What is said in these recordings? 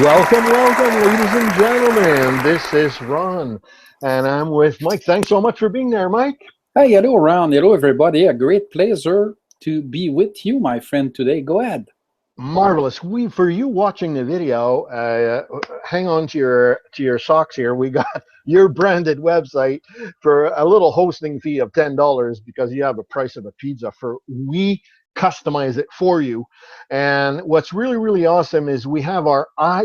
Welcome, welcome, ladies and gentlemen. This is Ron, and I'm with Mike. Thanks so much for being there, Mike. Hey, hello, Ron. Hello, everybody. A great pleasure to be with you, my friend, today. Go ahead. Marvelous. For you watching the video, hang on to your socks here. We got your branded website for a little hosting fee of $10 because you have a price of a pizza. For we customize it for you, and what's really awesome is we have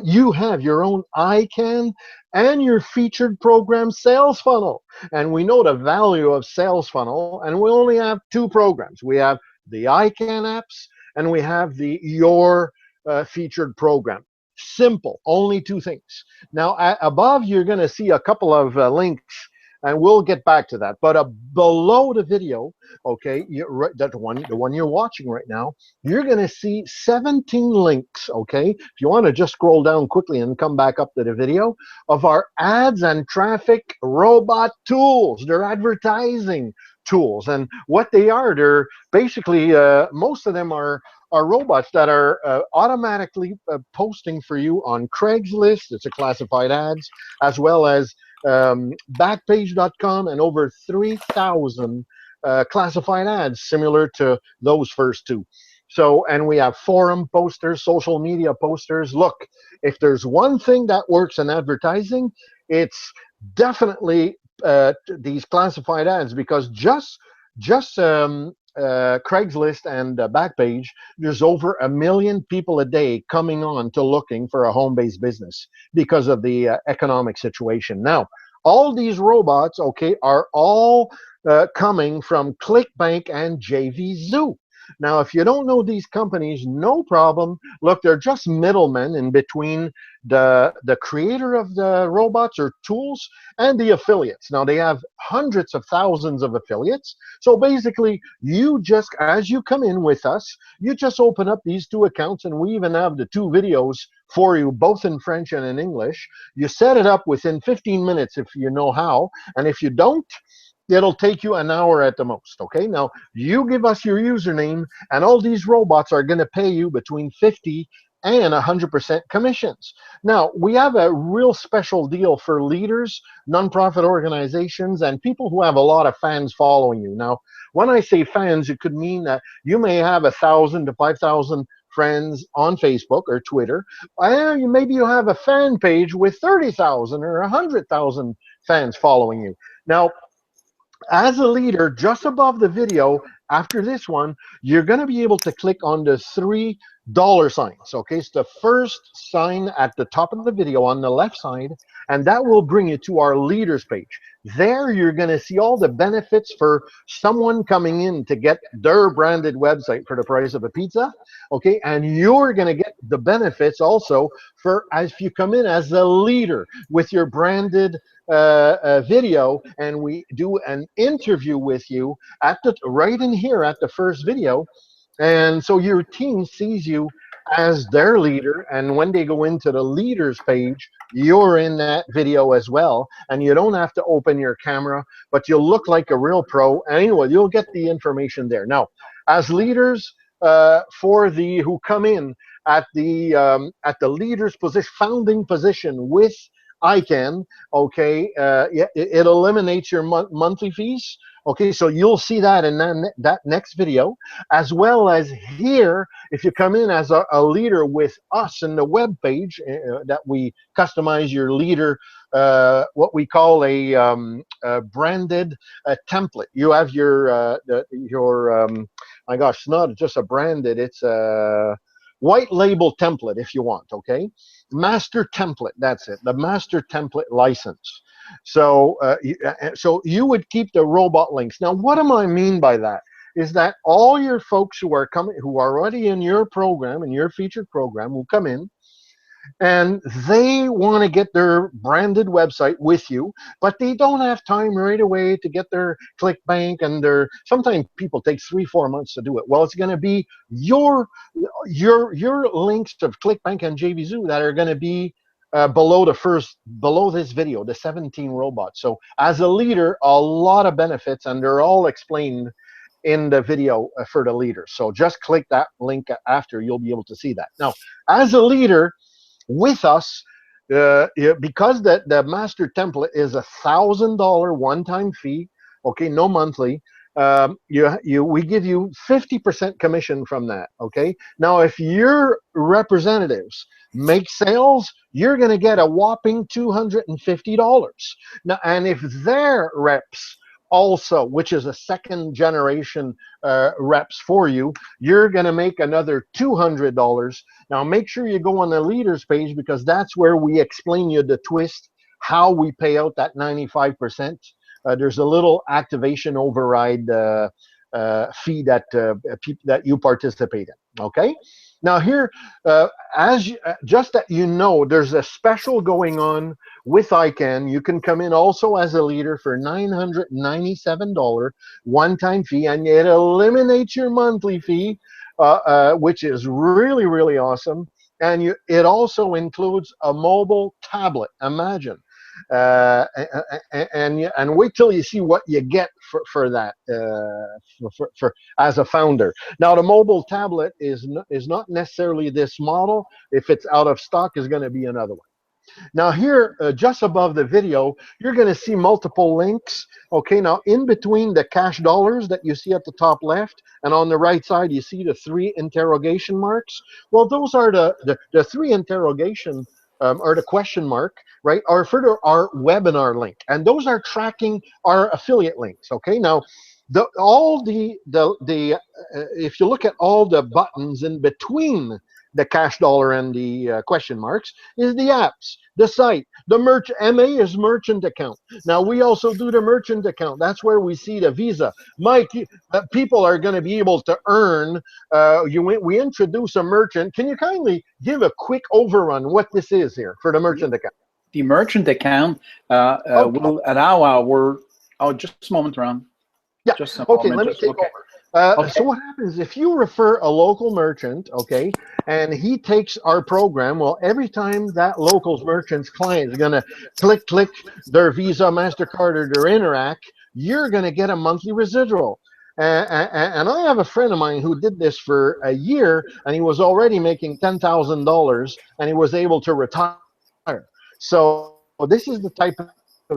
you have your own Ican and your featured program sales funnel, and we know the value of sales funnel, and we only have two programs. We have the Ican apps and we have the your featured program. Simple, only two things. Now, above, you're going to see a couple of links, and we'll get back to that. But below the video, okay, that the one you're watching right now, you're going to see 17 links, okay? If you want to just scroll down quickly and come back up to the video, of our ads and traffic robot tools. They're advertising tools, and what they are, they're basically most of them are robots that are automatically posting for you on Craigslist. It's a classified ads, as well as Backpage.com, and over 3,000 classified ads similar to those first two. So, and we have forum posters, social media posters. Look, if there's one thing that works in advertising, it's definitely these classified ads, because just Craigslist and Backpage, there's over 1 million people a day coming on to looking for a home-based business because of the economic situation. Now, all these robots, okay, are all coming from ClickBank and JVZoo. Now, if you don't know these companies, no problem. Look, they're just middlemen in between the creator of the robots or tools and the affiliates. Now, they have hundreds of thousands of affiliates. So basically, you just, as you come in with us, you just open up these two accounts, and we even have the two videos for you, both in French and in English. You set it up within 15 minutes if you know how, and if you don't, it'll take you an hour at the most. Okay, now you give us your username, and all these robots are going to pay you between 50 and 100% commissions. Now, we have a real special deal for leaders, nonprofit organizations, and people who have a lot of fans following you. Now, when I say fans, it could mean that you may have 1,000 to 5,000 friends on Facebook or Twitter. Maybe you have a fan page with 30,000 or 100,000 fans following you. Now, as a leader, just above the video, after this one, you're going to be able to click on the $3 signs. Okay, it's the first sign at the top of the video on the left side, and that will bring you to our leaders page. There, you're going to see all the benefits for someone coming in to get their branded website for the price of a pizza. Okay, and you're going to get the benefits also if you come in as a leader with your branded video, and we do an interview with you right in here at the first video, and so your team sees you as their leader, and when they go into the leaders page, you're in that video as well, and you don't have to open your camera, but you'll look like a real pro. Anyway, you'll get the information there. Now, as leaders, who come in at the leaders position, founding position with Ican, okay, it eliminates your monthly fees. Okay, so you'll see that in that next video, as well as here, if you come in as a leader with us in the web page that we customize your leader, what we call a branded template. You have your my gosh, it's not just a branded, it's a white label template if you want. Okay, master template, that's it, the master template license. So you would keep the robot links. Now, what do I mean by that is that all your folks who are already in your program, in your featured program, will come in, and they want to get their branded website with you, but they don't have time right away to get their ClickBank, and sometimes people take 3-4 months to do it. Well, it's going to be your links of ClickBank and JVZoo that are going to be below this video, the 17 robots. So as a leader, a lot of benefits, and they're all explained in the video for the leaders. So just click that link after, you'll be able to see that. Now, as a leader, with us, because the master template is $1,000 one-time fee. Okay, no monthly. We give you 50% commission from that. Okay. Now, if your representatives make sales, you're going to get a whopping $250. Now, and if their reps also, which is a second generation reps for you, you're going to make another $200. Now, make sure you go on the leaders page, because that's where we explain you the twist, how we pay out that 95%. There's a little activation override fee that that you participate in. Okay. Now here, just that you know, there's a special going on with Ican. You can come in also as a leader for $997 one-time fee, and it eliminates your monthly fee, which is really, really awesome. And it also includes a mobile tablet. Imagine. And wait till you see what you get for that, for as a founder. Now, the mobile tablet is not necessarily this model. If it's out of stock, is going to be another one. Now here, just above the video, you're going to see multiple links. Okay, now in between the cash dollars that you see at the top left, and on the right side, you see the 3 interrogation marks. Well, those are the 3 interrogation, or the question mark, right, are for our webinar link. And those are tracking our affiliate links. Okay, now, if you look at all the buttons in between the cash dollar and the question marks, is the apps, the site, the MA is merchant account. Now, we also do the merchant account. That's where we see the Visa. Mike, people are going to be able to earn. We introduce a merchant. Can you kindly give a quick overrun what this is here for the merchant account? The merchant account will allow our... Oh, just a moment, Ron. Yeah. Just a okay, moment. let me take over. So what happens if you refer a local merchant, okay, and he takes our program? Well, every time that local merchant's client is going to click their Visa, MasterCard, or their Interac, you're going to get a monthly residual. And I have a friend of mine who did this for a year, and he was already making $10,000, and he was able to retire. So this is the type of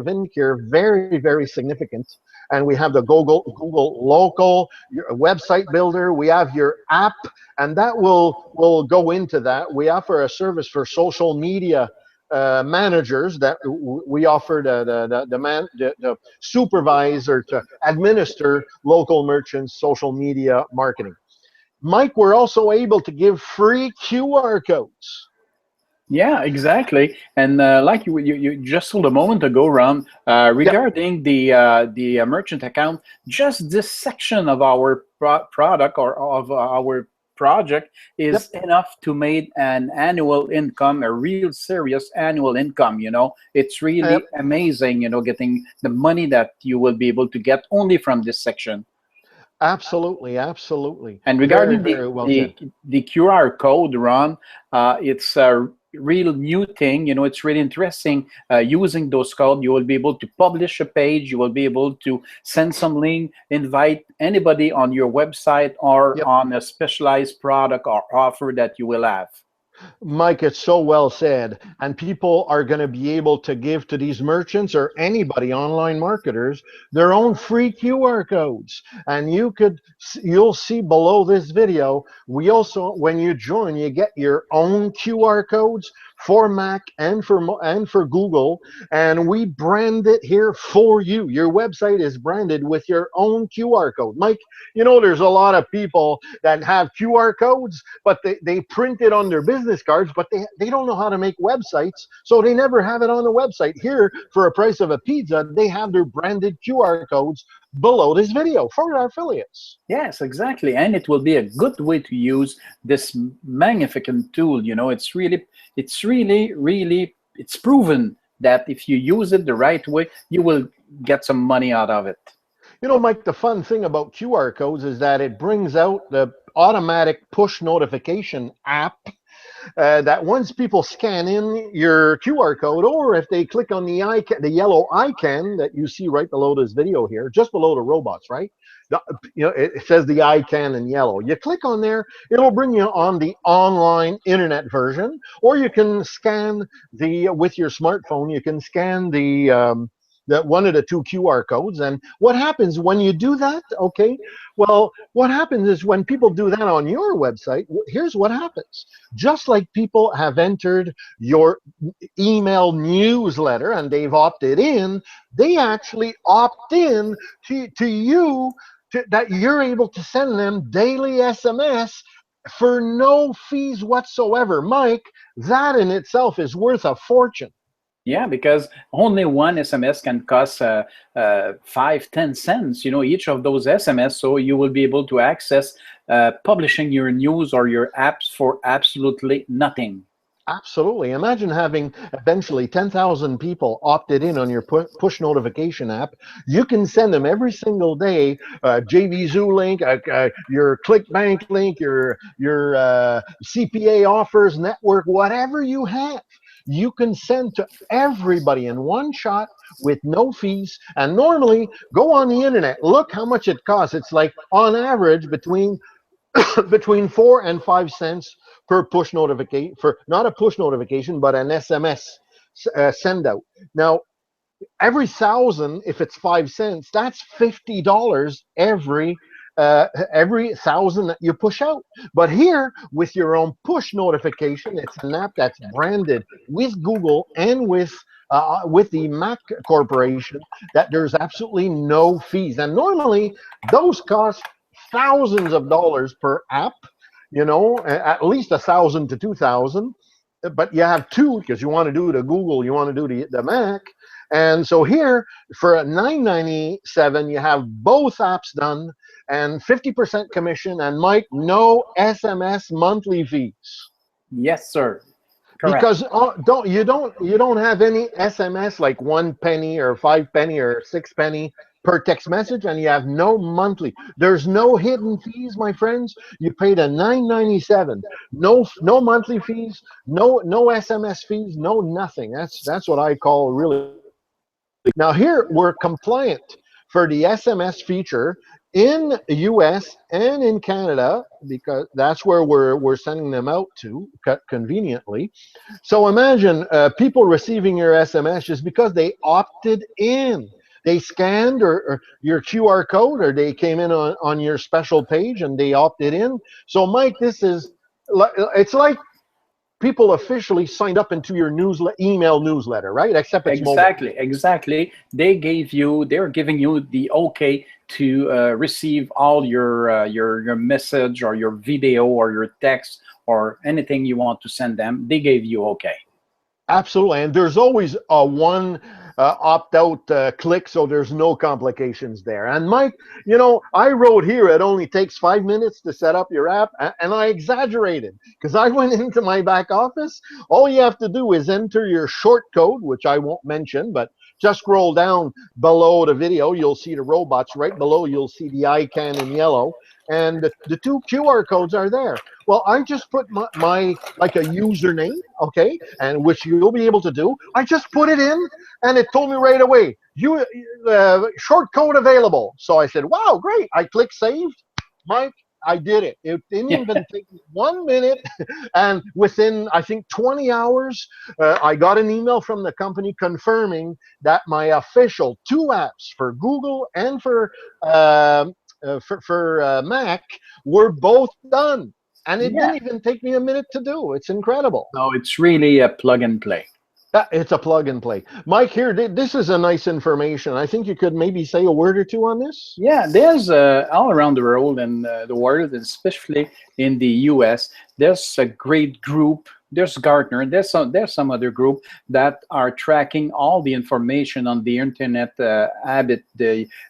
income here, very, very significant. And we have the Google local website builder. We have your app, and that will go into that. We offer a service for social media managers that we offer the supervisor to administer local merchants' social media marketing. Mike, we're also able to give free QR codes. Yeah, exactly. And like you just told a moment ago, Ron, regarding the merchant account, just this section of our product or of our project is enough to make an annual income, a real serious annual income. You know, it's really amazing, you know, getting the money that you will be able to get only from this section. Absolutely, absolutely. And regarding very well said. the QR code, Ron, it's a real new thing. You know, it's really interesting. Using those codes, you will be able to publish a page. You will be able to send some link, invite anybody on your website or on a specialized product or offer that you will have. Mike, it's so well said. And people are going to be able to give to these merchants or anybody, online marketers, their own free QR codes. And you'll see below this video, we also, when you join, you get your own QR codes for Mac and for Google, and we brand it here for you. Your website is branded with your own QR code. Mike, you know, there's a lot of people that have QR codes, but they print it on their business cards, but they don't know how to make websites, so they never have it on the website. Here, for a price of a pizza, they have their branded QR codes below this video for our affiliates. Yes, exactly. And it will be a good way to use this magnificent tool. You know, it's really, it's proven that if you use it the right way, you will get some money out of it. Mike, the fun thing about QR codes is that it brings out the automatic push notification app that once people scan in your QR code, or if they click on the icon, the yellow icon that you see right below this video here, just below the robots, right? It says the icon in yellow. You click on there, it'll bring you on the online internet version, or you can scan with your smartphone. You can scan the one of the two QR codes. And what happens when you do that? Okay, well, what happens is when people do that on your website, here's what happens. Just like people have entered your email newsletter and they've opted in, they actually opt in to you, that you're able to send them daily SMS for no fees whatsoever. Mike, that in itself is worth a fortune. Yeah, because only one SMS can cost 5, 10 cents, each of those SMS. So you will be able to access publishing your news or your apps for absolutely nothing. Absolutely. Imagine having eventually 10,000 people opted in on your push notification app. You can send them every single day JVZoo link, your ClickBank link, your CPA offers network, whatever you have. You can send to everybody in one shot with no fees. And normally, go on the internet, look how much it costs. It's like on average between 4 and 5 cents per push notification, for not a push notification but an SMS send out. Now, every thousand, if it's 5 cents, that's $50 every thousand that you push out. But here, with your own push notification, it's an app that's branded with Google and with the Mac Corporation, that there's absolutely no fees. And normally, those cost thousands of dollars per app. At least 1,000 to 2,000. But you have two because you want to do the Google, you want to do the Mac. And so here, for $9.97, you have both apps done, and 50% commission. And Mike, no SMS monthly fees. Yes, sir. Correct. Because you don't have any SMS like 1 penny or 5 penny or 6 penny per text message, and you have no monthly. There's no hidden fees, my friends. You paid a $9.97. No monthly fees, no SMS fees, no nothing. That's what I call really. Now here we're compliant for the SMS feature in the US and in Canada, because that's where we're sending them out to conveniently. So imagine people receiving your SMS just because they opted in. They scanned or your QR code, or they came in on your special page and they opted in. So Mike, it's like people officially signed up into your email newsletter, right? Except it's mobile. Exactly. They're giving you the okay to receive all your message or your video or your text or anything you want to send them. They gave you okay. Absolutely, and there's always one opt-out click, so there's no complications there. And Mike, I wrote here it only takes 5 minutes to set up your app, and I exaggerated because I went into my back office. All you have to do is enter your short code, which I won't mention, but just scroll down below the video. You'll see the robots. Right below, you'll see the icon in yellow, and the two QR codes are there. Well, I just put my like a username, okay, and which you'll be able to do. I just put it in, and it told me right away, short code available. So I said, wow, great. I clicked save. Mike, I did it. It didn't even take 1 minute. And within, I think, 20 hours, I got an email from the company confirming that my official two apps for Google and for Mac were both done. And it Yeah. didn't even take me a minute to do. It's incredible. No, it's really a plug and play. It's a plug and play. Mike, here, this is a nice information. I think you could maybe say a word or two on this. Yeah, there's all around the world and the world, especially in the U.S., there's a great group. There's Gartner. There's some other group that are tracking all the information on the internet habit,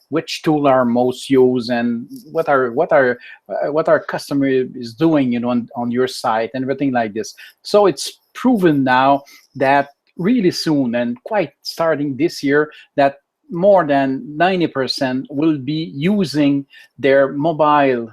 which tool are most used, and what our customer is doing, on your site and everything like this. So it's proven now that really soon and quite starting this year that more than 90% will be using their mobile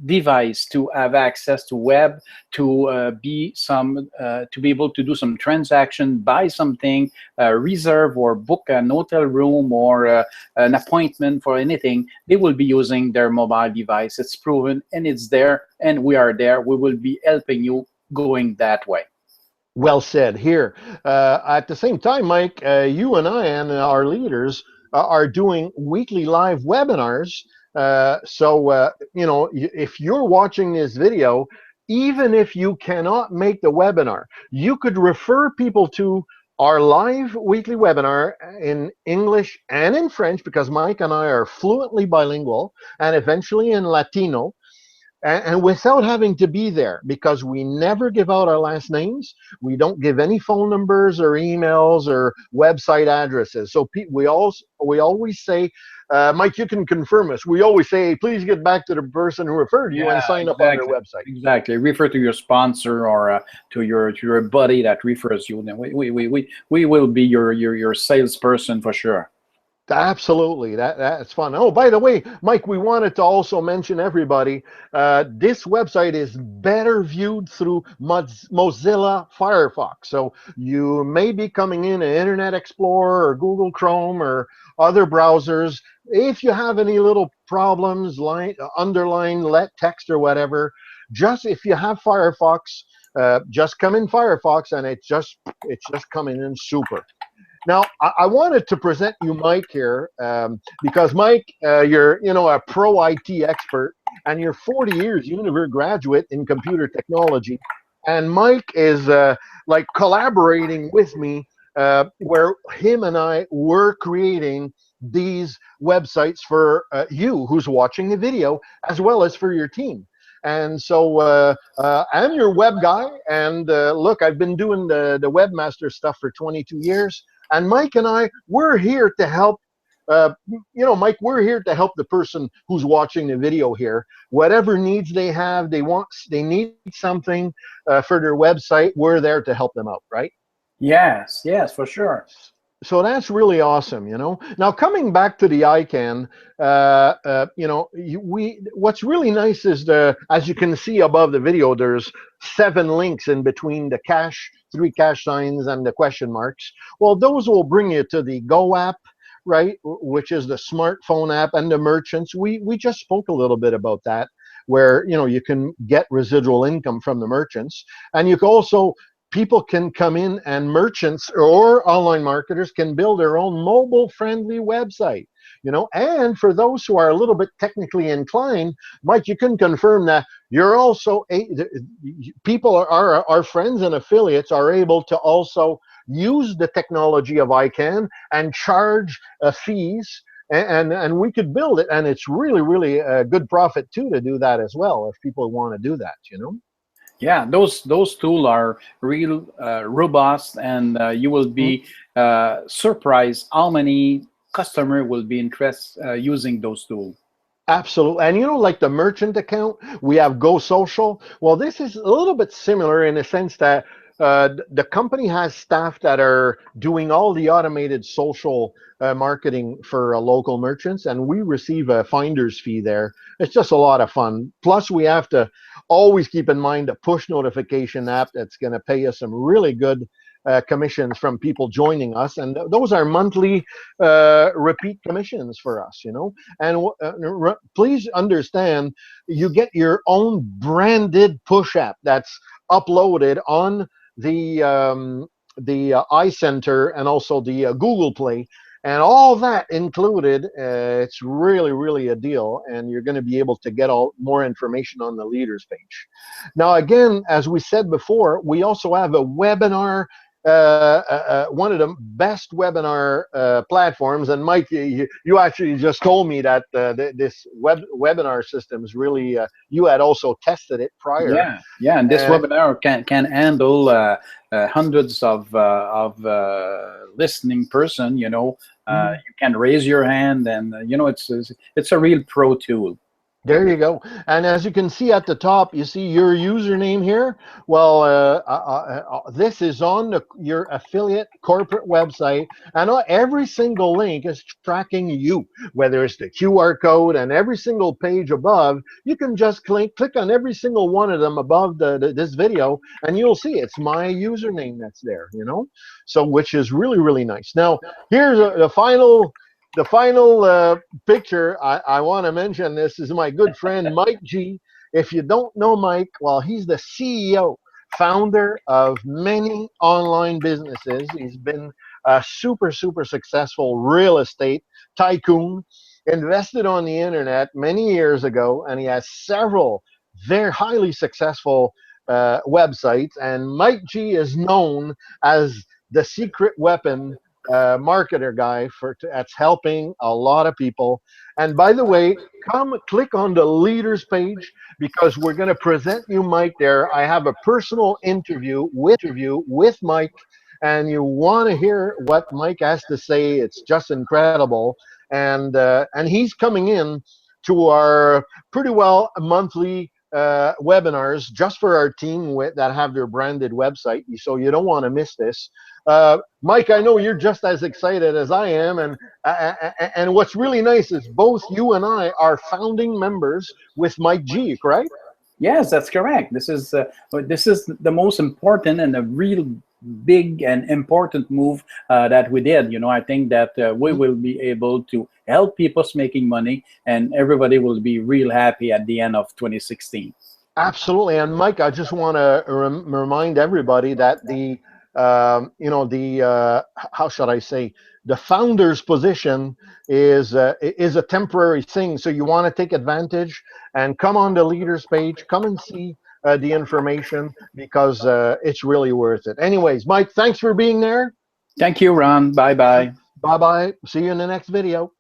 device to have access to web, to to be able to do some transaction, buy something, reserve or book an hotel room or an appointment for anything. They will be using their mobile device. It's proven and it's there, and we are there. We will be helping you going that way. Well said here. At the same time, Mike, you and I and our leaders are doing weekly live webinars. If you're watching this video, even if you cannot make the webinar, you could refer people to our live weekly webinar in English and in French, because Mike and I are fluently bilingual, and eventually in Latino, and without having to be there, because we never give out our last names. We don't give any phone numbers or emails or website addresses. So we always say, Mike, you can confirm us. We always say, please get back to the person who referred you and Yeah, sign up on their exactly. website. Exactly. Refer to your sponsor or to your buddy that refers you. Then we will be your salesperson for sure. Absolutely, that's fun. Oh, by the way, Mike, we wanted to also mention everybody. This website is better viewed through Mozilla Firefox. So you may be coming in an Internet Explorer or Google Chrome or other browsers. If you have any little problems, underline, let text or whatever, just if you have Firefox, just come in Firefox, and it's just coming in super. Now, I wanted to present you Mike here, because Mike, you're a pro IT expert, and you're 40 years Univer graduate in computer technology, and Mike is like collaborating with me, where him and I were creating these websites for you who's watching the video, as well as for your team. And so I'm your web guy, and look, I've been doing the webmaster stuff for 22 years. And Mike and I, we're here to help. Mike, we're here to help the person who's watching the video here. Whatever needs they have, they need something for their website. We're there to help them out, right? Yes, yes, for sure. So that's really awesome. Now, coming back to the Ican, what's really nice is as you can see above the video, there's 7 links in between the 3 cash signs and the question marks. Well, those will bring you to the Go app, right, which is the smartphone app, and the merchants. We just spoke a little bit about that, where you can get residual income from the merchants, and you can also people can come in, and merchants or online marketers can build their own mobile friendly website. And for those who are a little bit technically inclined, Mike, you can confirm that you're also people our friends and affiliates are able to also use the technology of ICANN and charge fees, and we could build it, and it's really a good profit too to do that as well, if people want to do that. Yeah, those tools are real robust, and you will be surprised how many customer will be interested using those tools. Absolutely. And like the merchant account, we have Go Social. Well, this is a little bit similar in the sense that the company has staff that are doing all the automated social marketing for local merchants, and we receive a finder's fee there. It's just a lot of fun. Plus, we have to always keep in mind a push notification app that's going to pay us some really good commissions from people joining us, and those are monthly repeat commissions for us. And please understand, you get your own branded push app that's uploaded on the iCenter and also the Google Play, and all that included. It's really a deal, and you're going to be able to get more information on the leaders page. Now, again, as we said before, we also have a webinar, one of the best webinar platforms. And Mike, you actually just told me that this webinar system is really, you had also tested it prior. Yeah, and this webinar can handle hundreds of listening person. You can raise your hand, and it's a real pro tool. There you go. And as you can see at the top, you see your username here. Well, this is on your affiliate corporate website, and every single link is tracking you, whether it's the QR code and every single page above. You can just click on every single one of them above this video, and you'll see it's my username that's there, So, which is really, really nice. Now, here's the final picture. I want to mention this is my good friend Mike G. If you don't know Mike, well, he's the CEO, founder of many online businesses. He's been a super, super successful real estate tycoon, invested on the internet many years ago, and he has several very highly successful websites. And Mike G is known as the secret weapon marketer guy that's helping a lot of people. And by the way, come click on the leaders page because we're going to present you Mike there. I have a personal interview with Mike, and you want to hear what Mike has to say. It's just incredible. And he's coming in to our pretty well monthly webinars just for our team that have their branded website. So you don't want to miss this. Mike, I know you're just as excited as I am, and what's really nice is both you and I are founding members with Mike G, right? Yes, that's correct. This is the most important and a real big and important move that we did. I think that we will be able to help people making money, and everybody will be real happy at the end of 2016. Absolutely. And Mike, I just want to remind everybody that how should I say, the founder's position is a temporary thing. So you want to take advantage and come on the leaders page, come and see the information because it's really worth it. Anyways, Mike, thanks for being there. Thank you, Ron. Bye bye. Bye bye. See you in the next video.